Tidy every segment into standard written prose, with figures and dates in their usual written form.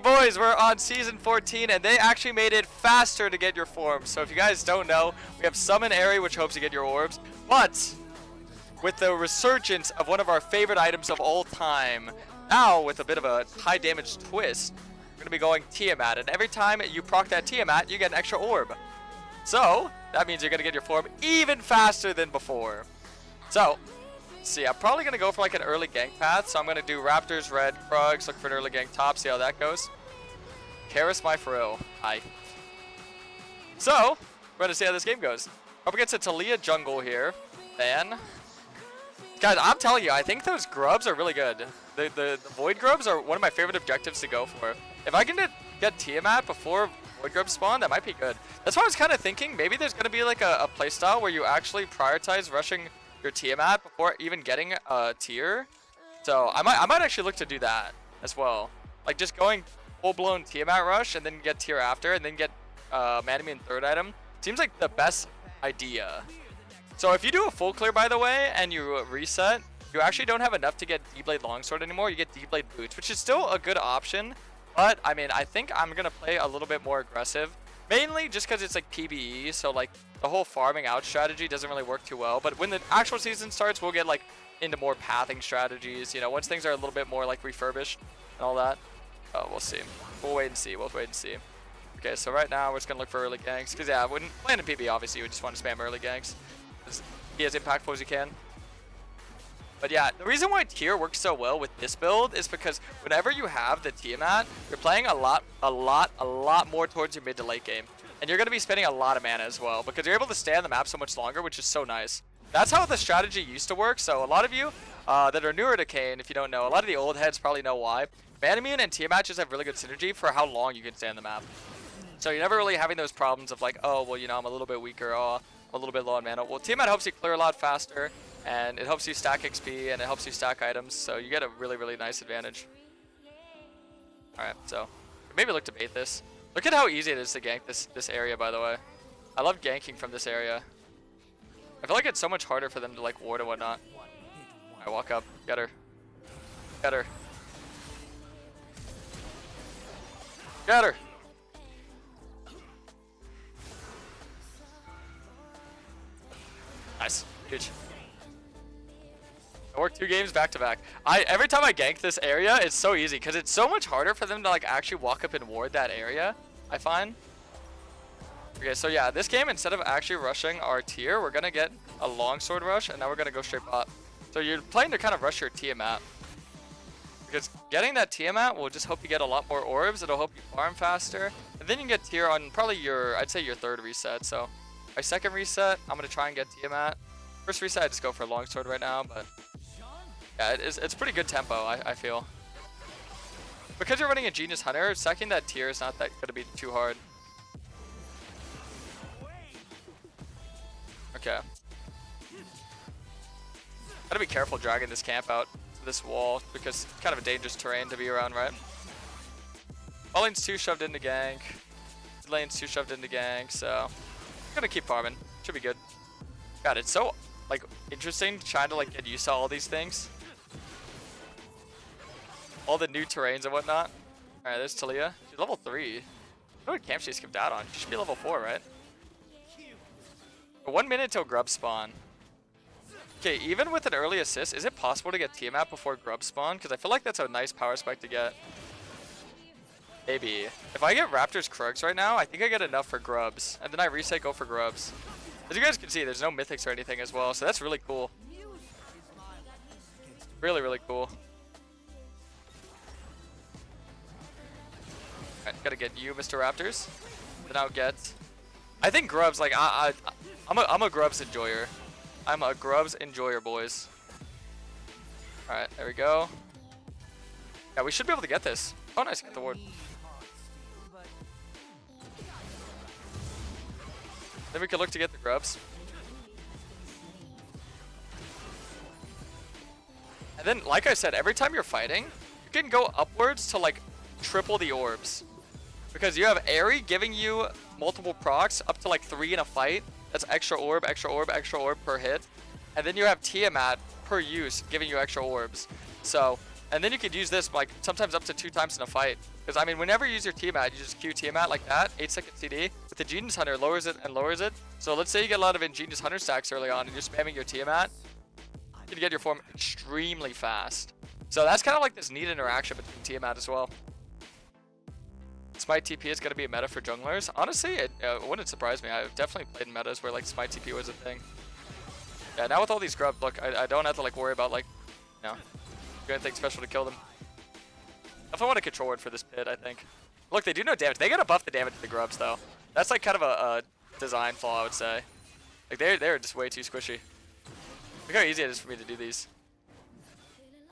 boys, we're on season 14, and they actually made it faster to get your forms. So if you guys don't know, we have Summon Area, which hopes to get your orbs. But with the resurgence of one of our favorite items of all time, now with a bit of a high damage twist, we're going to be going Tiamat. And every time you proc that Tiamat, you get an extra orb. So that means you're going to get your form even faster than before. So, let's see, I'm probably going to go for like an early gank path. So I'm going to do Raptors, Red, Krugs, look for an early gank top, see how that goes. Karasmai for real. Hi. So, we're going to see how this game goes. Up against a Talia jungle here. Then, guys, I'm telling you, I think those grubs are really good. The Void grubs are one of my favorite objectives to go for. If I can get Tiamat before Void grubs spawn, that might be good. That's why I was kind of thinking maybe there's going to be like a playstyle where you actually prioritize rushing your Tiamat before even getting a tier. So I might actually look to do that as well. Like just going full-blown Tiamat rush and then get tier after and then get Manamune third item. Seems like the best idea. So if you do a full clear, by the way, and you reset, you actually don't have enough to get D-Blade Longsword anymore. You get D-Blade Boots, which is still a good option. But, I mean, I think I'm going to play a little bit more aggressive. Mainly just because it's like PvE, so like the whole farming out strategy doesn't really work too well. But when the actual season starts, we'll get like into more pathing strategies. You know, once things are a little bit more like refurbished and all that. Oh, we'll see. We'll wait and see. We'll wait and see. Okay, so right now we're just going to look for early ganks. Because, yeah, when playing in PvE, obviously, you would just want to spam early ganks. Be as impactful as you can. But yeah, the reason why tier works so well with this build is because whenever you have the Tiamat, you're playing a lot more towards your mid to late game. And you're going to be spending a lot of mana as well because you're able to stay on the map so much longer, which is so nice. That's how the strategy used to work. So a lot of you that are newer to Kayn, if you don't know, a lot of the old heads probably know why. Manamune and Tiamat just have really good synergy for how long you can stay on the map. So you're never really having those problems of like, oh, well, you know, I'm a little bit weaker, oh, I'm a little bit low on mana. Well, Tiamat helps you clear a lot faster. And it helps you stack XP and it helps you stack items, so you get a really, really nice advantage. Alright, so maybe look to bait this. Look at how easy it is to gank this area, by the way. I love ganking from this area. I feel like it's so much harder for them to like ward and whatnot. Alright, walk up. Get her. Get her. Get her! Nice. Huge. I worked 2 games back to back. Every time I gank this area, it's so easy because it's so much harder for them to like actually walk up and ward that area, I find. Okay, so yeah, this game, instead of actually rushing our tier, we're gonna get a longsword rush, and now we're gonna go straight bot. So you're playing to kind of rush your Tiamat. Because getting that Tiamat will just help you get a lot more orbs, it'll help you farm faster, and then you can get tier on probably your, I'd say your 3rd reset. So my 2nd reset, I'm gonna try and get Tiamat. 1st reset, I just go for a longsword right now, but yeah, it's pretty good tempo, I feel. Because you're running a Genius Hunter, sacking that tier is not that gonna be too hard. Okay. Gotta be careful dragging this camp out to this wall because it's kind of a dangerous terrain to be around, right? All lane's 2 shoved into gank. Mid lane's 2 shoved into gank, so I'm gonna keep farming. Should be good. God, it's so like interesting trying to like get used to all these things. All the new terrains and whatnot. Alright, there's Talia. She's level 3. I know what camp she skipped out on. She should be level 4, right? 1 minute till grub spawn. Okay, even with an early assist, is it possible to get Tiamat before grub spawn? Because I feel like that's a nice power spike to get. Maybe. If I get Raptors Krugs right now, I think I get enough for grubs. And then I reset, go for grubs. As you guys can see, there's no mythics or anything as well, so that's really cool. Really, really cool. Alright, gotta get you, Mr. Raptors. Then I'll get... I think grubs, like, I'm a grubs enjoyer. I'm a grubs enjoyer, boys. Alright, there we go. Yeah, we should be able to get this. Oh, nice, get the ward. Then we can look to get the grubs. And then, like I said, every time you're fighting, you can go upwards to, like, triple the orbs. Because you have Aerie giving you multiple procs, up to, like, 3 in a fight. That's extra orb, extra orb, extra orb per hit. And then you have Tiamat per use giving you extra orbs. So And then you could use this like sometimes up to 2 times in a fight. Because I mean, whenever you use your Tiamat, you just Q Tiamat like that, 8-second CD. With the Genius Hunter, lowers it and lowers it. So let's say you get a lot of Ingenious Hunter stacks early on and you're spamming your Tiamat. You can get your form extremely fast. So that's kind of like this neat interaction between Tiamat as well. Smite TP is going to be a meta for junglers. Honestly, it wouldn't surprise me. I've definitely played in metas where like Smite TP was a thing. Yeah, now with all these grubs, look, I don't have to like worry about like, you know, doing anything special to kill them. If I want to control word for this pit, I think. Look, they do no damage. They gotta buff the damage to the grubs though. That's like kind of a design flaw, I would say. Like they're just way too squishy. Look how easy it is for me to do these.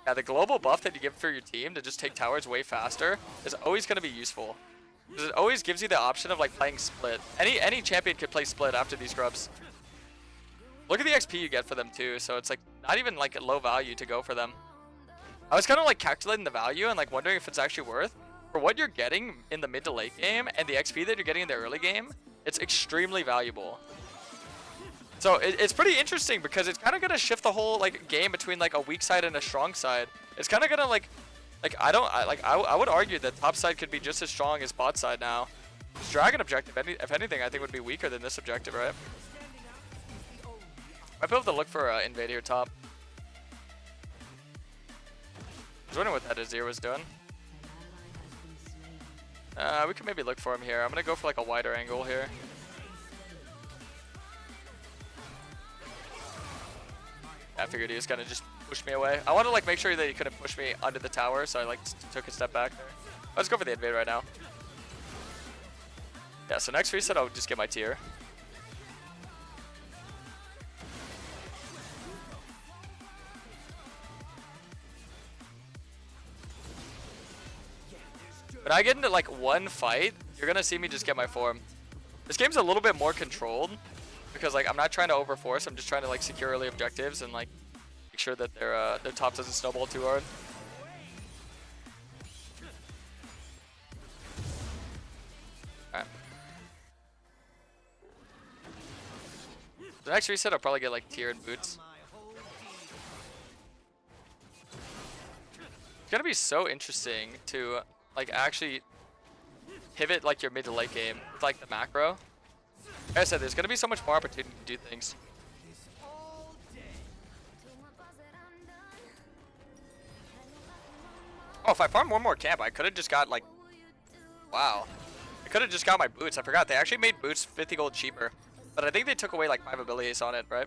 Yeah, the global buff that you give for your team to just take towers way faster is always gonna be useful. Because it always gives you the option of like playing split. Any champion could play split after these grubs. Look at the XP you get for them too, so it's like not even like a low value to go for them. I was kind of like calculating the value and like wondering if it's actually worth. For what you're getting in the mid to late game and the XP that you're getting in the early game, it's extremely valuable. So it's pretty interesting because it's kind of gonna shift the whole like game between like a weak side and a strong side. It's kind of gonna like I would argue that top side could be just as strong as bot side now. This dragon objective, if anything, I think would be weaker than this objective, right? Might be able to look for invade here top. I was wondering what that Azir was doing. We could maybe look for him here. I'm gonna go for like a wider angle here. I figured he was gonna just push me away. I want to like make sure that he couldn't push me under the tower, so I like took a step back there. Let's go for the invade right now. Yeah, so next reset I'll just get my tier. When I get into like one fight, you're gonna see me just get my form. This game's a little bit more controlled because like I'm not trying to overforce. I'm just trying to like secure early objectives and like make sure that their top doesn't snowball too hard. Alright. The next reset I'll probably get like tier and boots. It's gonna be so interesting to like actually pivot like your mid to late game with like the macro. Like I said, there's gonna be so much more opportunity to do things. Oh, if I farm one more camp, I could have just got like, wow. I could have just got my boots. I forgot they actually made boots 50 gold cheaper, but I think they took away like 5 abilities on it, right?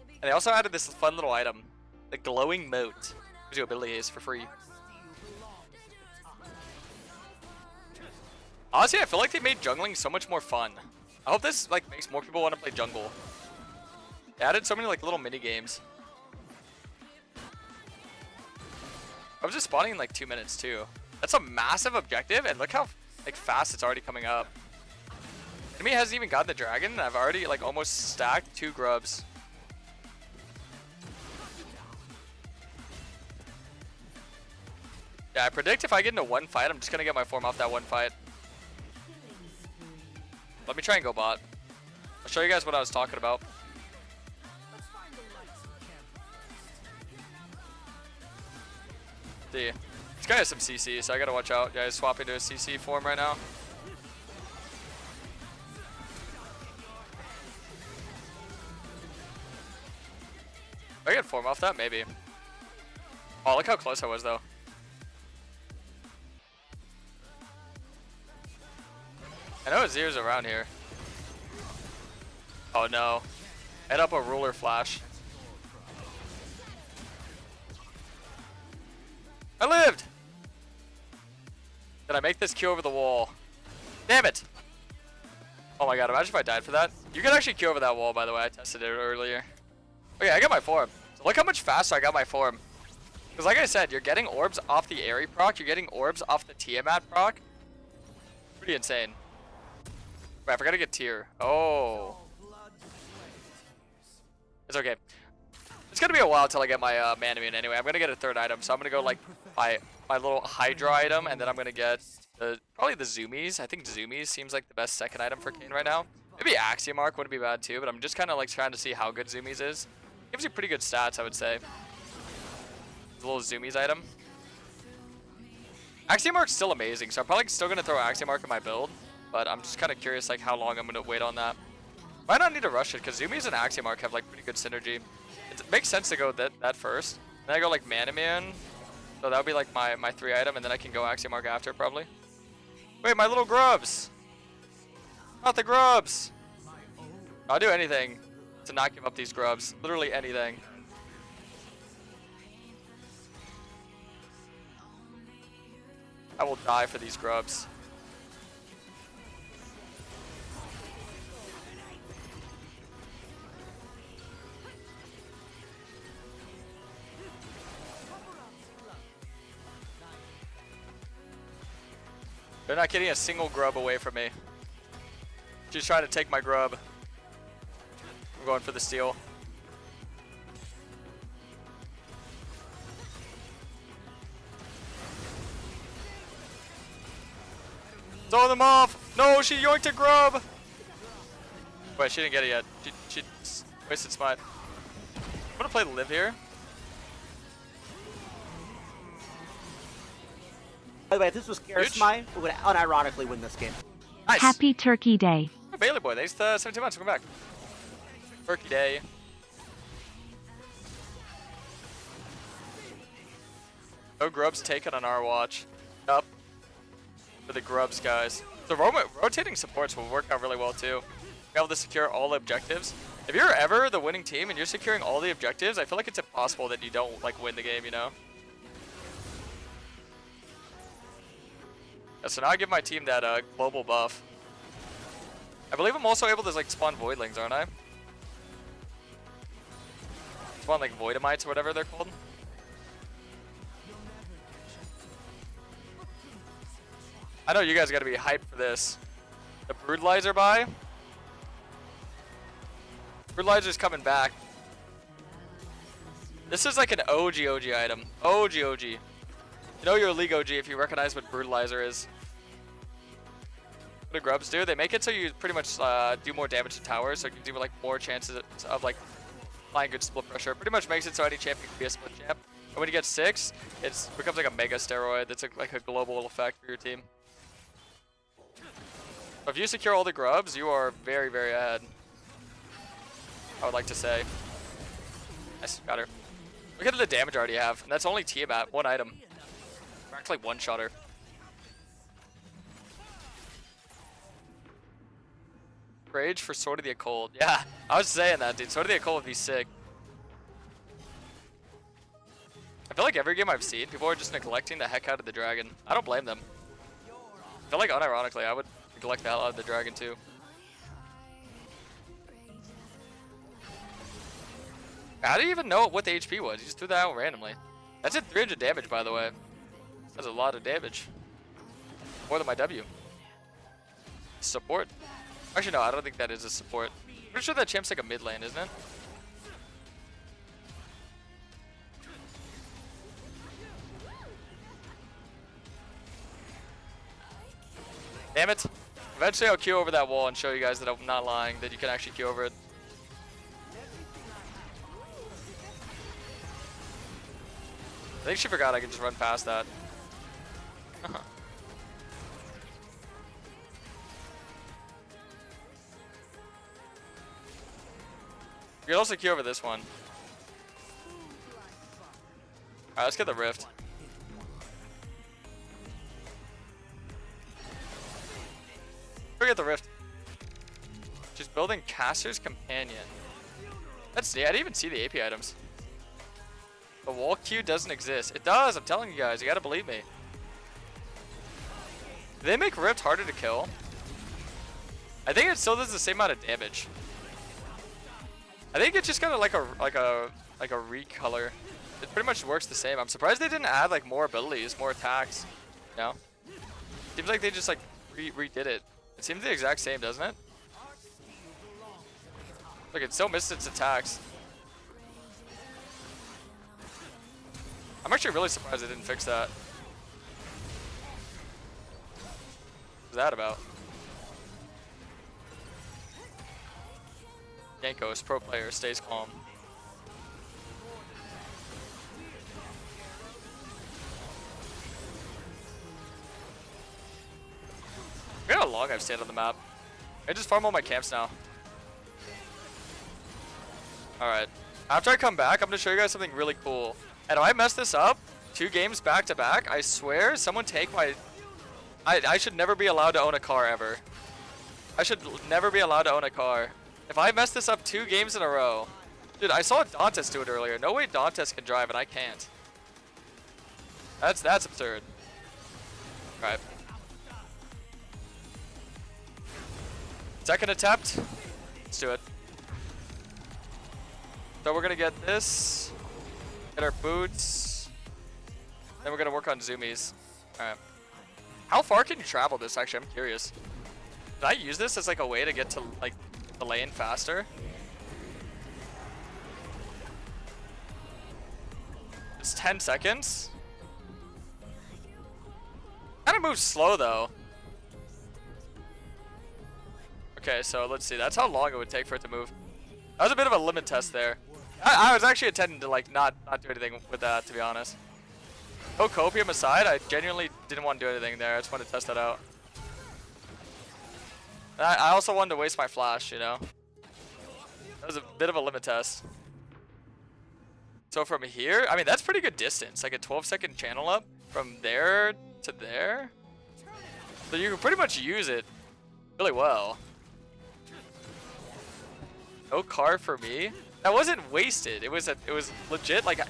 And they also added this fun little item, the glowing moat. Gives you abilities for free. Honestly, I feel like they made jungling so much more fun. I hope this like makes more people want to play jungle. They added so many like little mini games. I was just spawning in like 2 minutes too. That's a massive objective, and look how like fast it's already coming up. Enemy hasn't even gotten the dragon, and I've already like almost stacked 2 grubs. Yeah, I predict if I get into one fight, I'm just gonna get my form off that one fight. Let me try and go bot. I'll show you guys what I was talking about. See, this guy has some CC, so I gotta watch out. Yeah, he's swapping to a CC form right now. I get form off that? Maybe. Oh, look how close I was though. I know Azir's around here. Oh no. Head up a ruler flash. I lived! Did I make this Q over the wall? Damn it! Oh my god, imagine if I died for that. You can actually Q over that wall, by the way. I tested it earlier. Okay, I got my form. So look how much faster I got my form. Because like I said, you're getting orbs off the Aerie proc. You're getting orbs off the Tiamat proc. Pretty insane. Wait, I forgot to get tier. Oh. It's okay. It's gonna be a while till I get my man immune anyway. I'm gonna get a 3rd item, so I'm gonna go like my little Hydra item, and then I'm gonna get probably the Zoomies. I think Zoomies seems like the best 2nd item for Kayn right now. Maybe Axiom Arc wouldn't be bad too, but I'm just kind of like trying to see how good Zoomies is. Gives you pretty good stats, I would say. The little Zoomies item. Axiomark's still amazing, so I'm probably still gonna throw Axiomark in my build, but I'm just kind of curious like how long I'm gonna wait on that. Might not need to rush it because Zumi's and Axiomark have like pretty good synergy. It makes sense to go that first. Then I go like Mana Man, so that would be like my 3 item, and then I can go Axiomark after probably. Wait, my little grubs! Not the grubs! I'll do anything to not give up these grubs. Literally anything. I will die for these grubs. They're not getting a single grub away from me. She's trying to take my grub. I'm going for the steal. Throw them off! No, she yoinked a grub! Wait, she didn't get it yet. She wasted smite. I'm gonna play live here. By the way, if this was Karasmai, we would unironically win this game. Nice. Happy Turkey Day. Oh, Bailey boy, thanks 17 months. Welcome back. Turkey Day. No grubs taken on our watch. Up. For the grubs, guys. The rotating supports will work out really well too. Be able to secure all objectives. If you're ever the winning team and you're securing all the objectives, I feel like it's impossible that you don't like win the game, you know? Yeah, so now I give my team that global buff. I believe I'm also able to like spawn voidlings, aren't I? Spawn like voidamites or whatever they're called. I know you guys gotta be hyped for this. The Brutalizer buy. Brutalizer's coming back. This is like an OG item. OG. You know you're a League OG if you recognize what Brutalizer is. What do grubs do? They make it so you pretty much do more damage to towers, so it gives you like more chances of like applying good split pressure. It pretty much makes it so any champion can be a split champ. And when you get 6, it becomes like a mega steroid. That's like a global effect for your team. If you secure all the grubs, you are very, very ahead. I would like to say. Nice, got her. Look at the damage I already have, and that's only Tiamat, 1 item. Practically one-shot her. Rage for Sword of the Occult. Yeah, I was saying that, dude. Sword of the Occult would be sick. I feel like every game I've seen, people are just neglecting the heck out of the dragon. I don't blame them. I feel like unironically, I would neglect the hell out of the dragon too. How do you even know what the HP was? You just threw that out randomly. That's at 300 damage, by the way. That's a lot of damage. More than my W. Support. Actually, no, I don't think that is a support. I'm pretty sure that champ's like a mid lane, isn't it? Damn it. Eventually I'll Q over that wall and show you guys that I'm not lying, that you can actually Q over it. I think she forgot I can just run past that. You can also Q over this one. Alright, let's get the rift. Forget the rift. Just building Caster's Companion. That's neat. I didn't even see the AP items. The wall Q doesn't exist. It does. I'm telling you guys. You gotta believe me. Do they make rift harder to kill? I think it still does the same amount of damage. I think it's just kind of like a recolor. It pretty much works the same. I'm surprised they didn't add like more abilities, more attacks. You know? Seems like they just like redid it. It seems the exact same, doesn't it? Look, it still missed its attacks. I'm actually really surprised they didn't fix that. What's that about? Yankos, pro player, stays calm. how long I've stayed on the map. I just farm all my camps now. Alright. After I come back, I'm going to show you guys something really cool. And if I mess this up, 2 games back to back, I swear someone take my... I should never be allowed to own a car ever. I should never be allowed to own a car. If I mess this up 2 games in a row... Dude, I saw Dantes do it earlier. No way Dantes can drive and I can't. That's absurd. Alright. Second attempt. Let's do it. So we're gonna get this. Get our boots. Then we're gonna work on zoomies. Alright. How far can you travel this actually? I'm curious. Did I use this as like a way to get to like the lane faster? It's 10 seconds. Kind of moves slow though. Okay, so let's see. That's how long it would take for it to move. That was a bit of a limit test there. I was actually intending to like not do anything with that, to be honest. No copium aside, I genuinely didn't want to do anything there. I just wanted to test that out. And I also wanted to waste my flash, you know. That was a bit of a limit test. So from here, I mean, that's pretty good distance. Like a 12-second channel up from there to there. So you can pretty much use it really well. No car for me. That wasn't wasted. It was legit. Like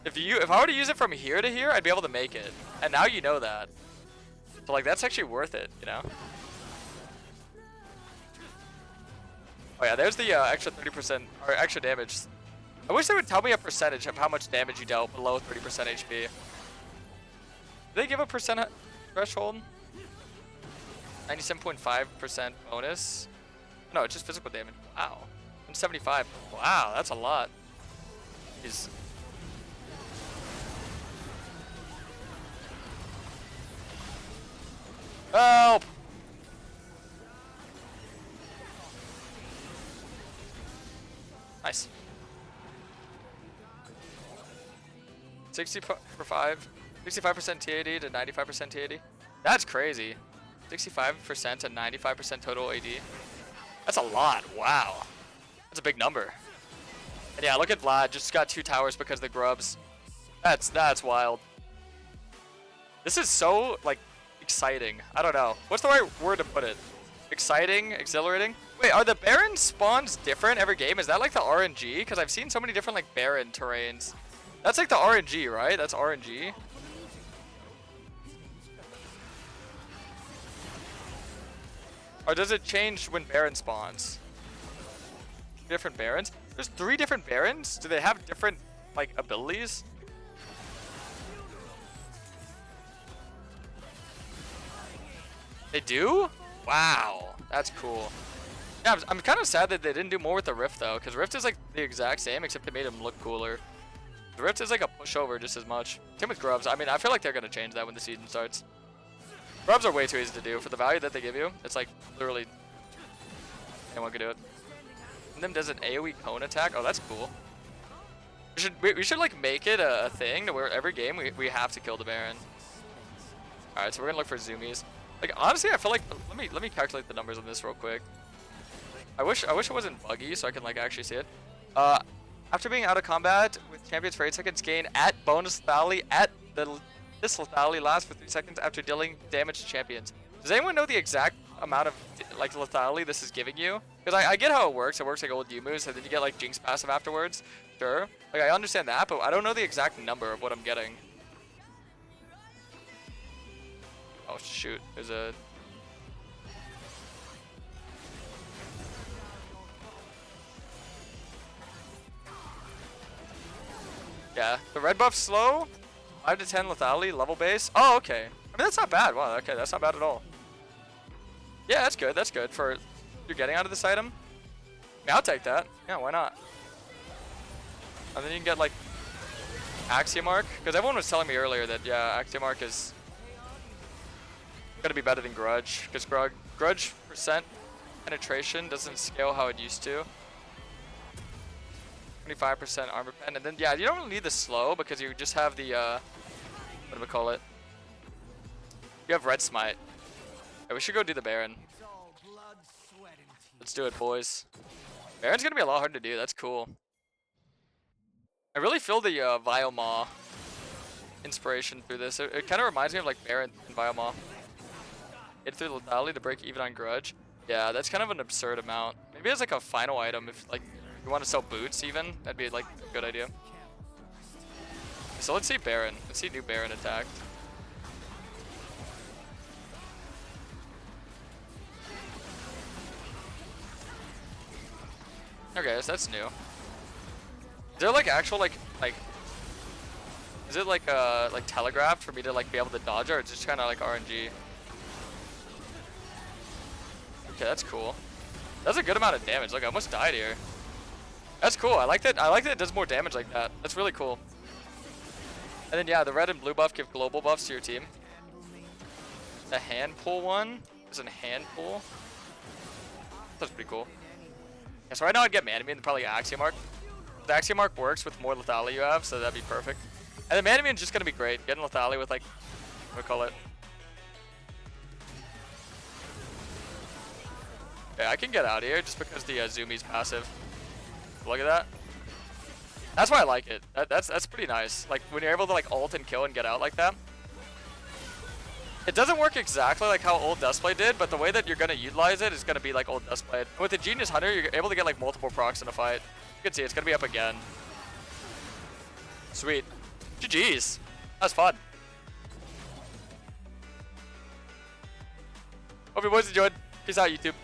if I were to use it from here to here, I'd be able to make it. And now you know that. So like that's actually worth it, you know. Oh yeah, there's the extra 30% or extra damage. I wish they would tell me a percentage of how much damage you dealt below 30% HP. Do they give a percent threshold? 97.5% bonus. No, it's just physical damage. Wow. 175. Wow, that's a lot. Jeez. Help! Nice. 65% TAD to 95% TAD. That's crazy. 65% to 95% total AD. That's a lot. Wow. That's a big number. And yeah, look at Vlad. Just got 2 towers because of the grubs. That's wild. This is so, like, exciting. I don't know. What's the right word to put it? Exciting? Exhilarating? Wait, are the Baron spawns different every game? Is that like the RNG? Because I've seen so many different, like, Baron terrains. That's like the RNG, right? That's RNG. Or does it change when Baron spawns? Different Barons? There's 3 different Barons? Do they have different, like, abilities? They do? Wow. That's cool. Yeah, I'm kind of sad that they didn't do more with the Rift, though, because Rift is, like, the exact same, except they made him look cooler. The Rift is, like, a pushover just as much. Same with Grubs. I mean, I feel like they're going to change that when the season starts. Grubs are way too easy to do. For the value that they give you, it's, like, literally anyone can do it. And then does an AoE cone attack. Oh, that's cool. We should like make it a thing to where every game we have to kill the Baron. All right, so we're gonna look for zoomies. Like honestly, I feel like let me calculate the numbers on this real quick. I wish it wasn't buggy so I can like actually see it. After being out of combat with champions for 8 seconds, gain at bonus lethality at this lethality lasts for 3 seconds after dealing damage to champions. Does anyone know the exact amount of like lethality this is giving you? Because I get how it works. It works like old U-moves, and then you get like Jinx passive afterwards. Sure. Like I understand that, but I don't know the exact number of what I'm getting. Oh shoot, there's a... Yeah, the red buff's slow. 5 to 10 lethality, level base. Oh, okay. I mean, that's not bad. Wow, okay, that's not bad at all. Yeah, that's good. That's good for you're getting out of this item. Yeah, I'll take that. Yeah, why not? And then you can get like Axiomark, because everyone was telling me earlier that yeah, Axiomark is gonna be better than Grudge, because Grudge percent penetration doesn't scale how it used to. 25% armor pen, and then yeah, you don't really need the slow because you just have the what do we call it? You have Red Smite. Yeah, we should go do the Baron. Let's do it, boys. Baron's gonna be a lot hard to do. That's cool. I really feel the Vioma inspiration through this. It kind of reminds me of like Baron and Vioma. Hit through Lethality to break even on Grudge. Yeah, that's kind of an absurd amount. Maybe as like a final item if like you want to sell boots even. That'd be like a good idea. So let's see Baron. Let's see new Baron attack. Okay, so that's new. Is there like actual like is it like telegraphed for me to like be able to dodge it, or just kind of like RNG? Okay, that's cool. That's a good amount of damage. Like I almost died here. That's cool. I like that. I like that it does more damage like that. That's really cool. And then yeah, the red and blue buff give global buffs to your team. The hand pull one is a hand pull. That's pretty cool. Yeah, so right now I'd get Manamune and probably Axiom Arc. The Axiom Arc works with more lethality you have, so that'd be perfect. And the Manamune's just gonna be great. Getting lethality with like, what do we call it? Yeah, I can get out of here just because the Zumi's passive. Look at that. That's why I like it. That's pretty nice. Like when you're able to like ult and kill and get out like that. It doesn't work exactly like how old Duskblade did, but the way that you're gonna utilize it is gonna be like old Duskblade. With the Genius Hunter, you're able to get like multiple procs in a fight. You can see it's gonna be up again. Sweet. GG's. That was fun. Hope you boys enjoyed. Peace out, YouTube.